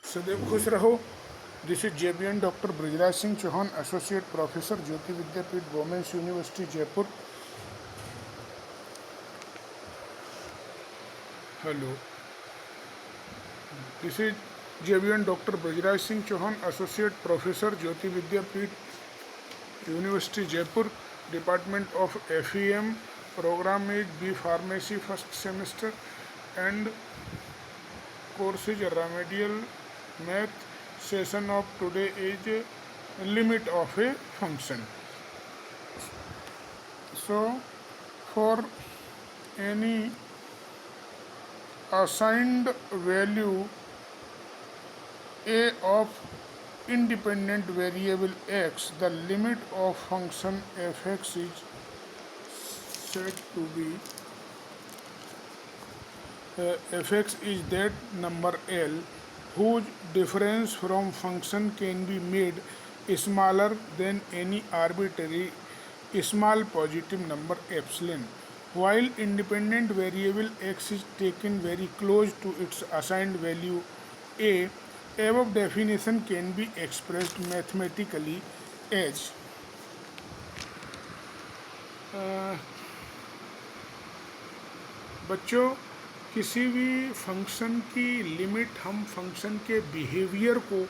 सदैव खुश रहो। This is JBN doctor Brijraj Singh Chauhan, associate professor, Jyoti Vidyapeeth, women's university, Jaipur. Hello, this is JBN doctor Brijraj Singh Chauhan, associate professor, Jyoti Vidyapeeth, university, Jaipur. Department of FEM, programme is B Pharmacy, first semester, and course is remedial math. Session of today is limit of a function. So for any assigned value a of independent variable x, the limit of function fx is said to be fx is that number L whose difference from function can be made smaller than any arbitrary small positive number epsilon, while independent variable x is taken very close to its assigned value a. Above definition can be expressed mathematically as बच्चों, किसी भी function की limit हम function के behaviour को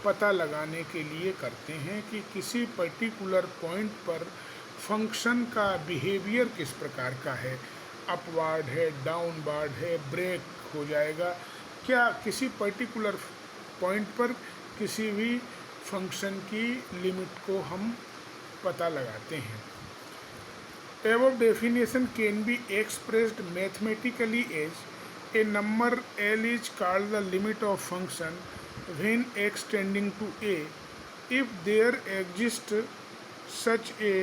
पता लगाने के लिए करते हैं कि किसी पर्टिकुलर पॉइंट पर फंक्शन का बिहेवियर किस प्रकार का है, अपवार्ड है, डाउनवार्ड है, ब्रेक हो जाएगा, क्या किसी पर्टिकुलर पॉइंट पर किसी भी फंक्शन की लिमिट को हम पता लगाते हैं। Above definition can be expressed mathematically as a number L is called the limit of function when x tending to a if there exists such a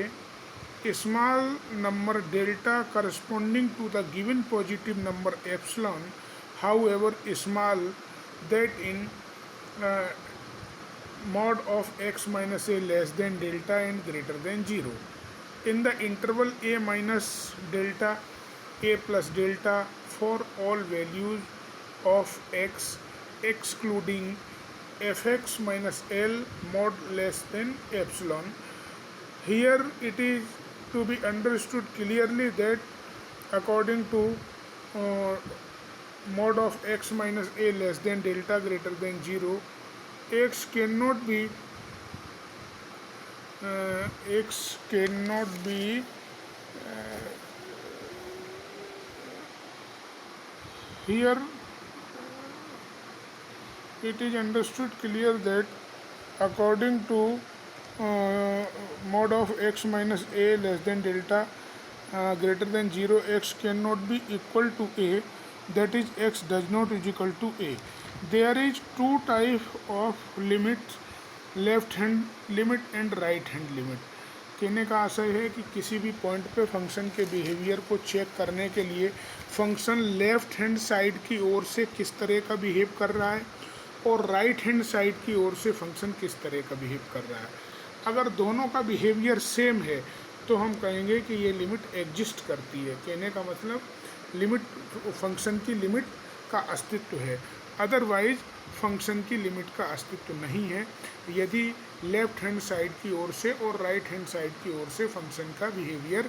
small number delta corresponding to the given positive number epsilon, however small, that in mod of x minus a less than delta and greater than 0. In the interval a minus delta, a plus delta for all values of x excluding fx minus L mod less than epsilon. Here it is to be understood clearly that according to mod of x minus a less than delta greater than 0, x cannot be here it is understood clear that according to mod of x minus a less than delta greater than 0, x cannot be equal to a, that is x does not is equal to a. There is two types of limits, left hand limit and right hand limit. कहने का आशय है कि किसी भी point पे function के behaviour को चेक करने के लिए फंक्शन लेफ्ट हैंड साइड की ओर से किस तरह का बिहेव कर रहा है और राइट हैंड साइड की ओर से फंक्शन किस तरह का बिहेव कर रहा है। अगर दोनों का बिहेवियर सेम है तो हम कहेंगे कि ये लिमिट एग्जिस्ट करती है। कहने का मतलब लिमिट, फंक्शन की लिमिट का अस्तित्व है, अदरवाइज फंक्शन की लिमिट का अस्तित्व नहीं है यदि लेफ्ट हैंड साइड की ओर से और राइट हैंड साइड की ओर से फंक्शन का बिहेवियर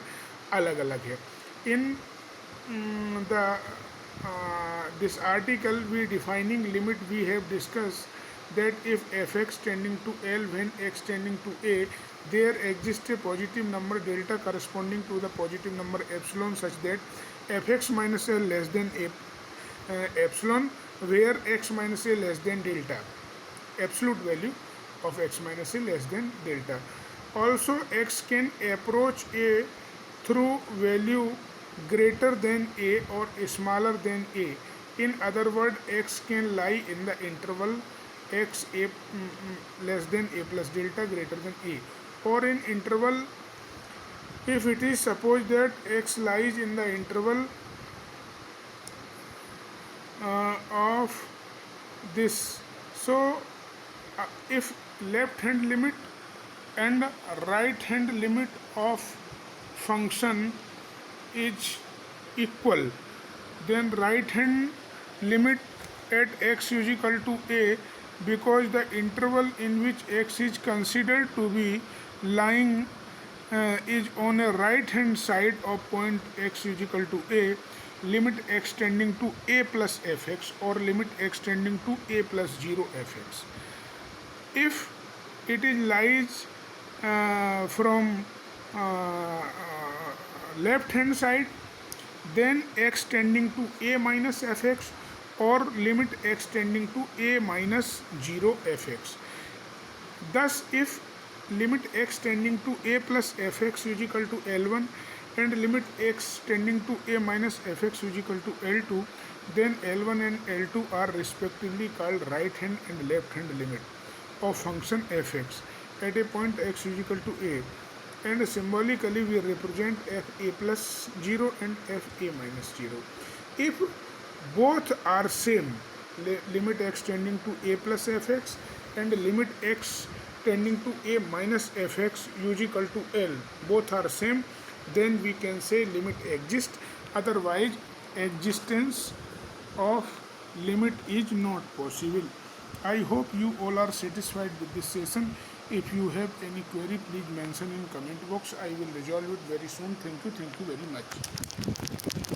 अलग अलग है। In the this article we defining limit we have discuss that if fx tending to L when x tending to a, there exists a positive number delta corresponding to the positive number epsilon such that fx minus L less than a epsilon, where x minus a less than delta, absolute value of x minus a less than delta. Also x can approach a through value greater than a or smaller than a. In other words, x can lie in the interval x a less than a plus delta greater than a, or in interval if it is supposed that x lies in the interval of this. So if left hand limit and right hand limit of function is equal, then right hand limit at x is equal to a because the interval in which x is considered to be lying is on a right hand side of point x is equal to a, limit x tending to a plus fx or limit x tending to a plus 0 fx. If it is lies from left hand side, then x tending to a minus fx or limit x tending to a minus 0 fx. Thus, if limit x tending to a plus fx is equal to L1 and limit x tending to a minus fx is equal to L2, then L1 and L2 are respectively called right hand and left hand limit of function fx at a point x is equal to a, and symbolically we represent fa plus 0 and fa minus 0. If both are same, limit x tending to a plus fx and limit x tending to a minus fx is equal to L, both are same, then we can say limit exists. Otherwise, existence of limit is not possible. I hope you all are satisfied with this session. If you have any query, please mention in comment box. I will resolve it very soon. Thank you very much.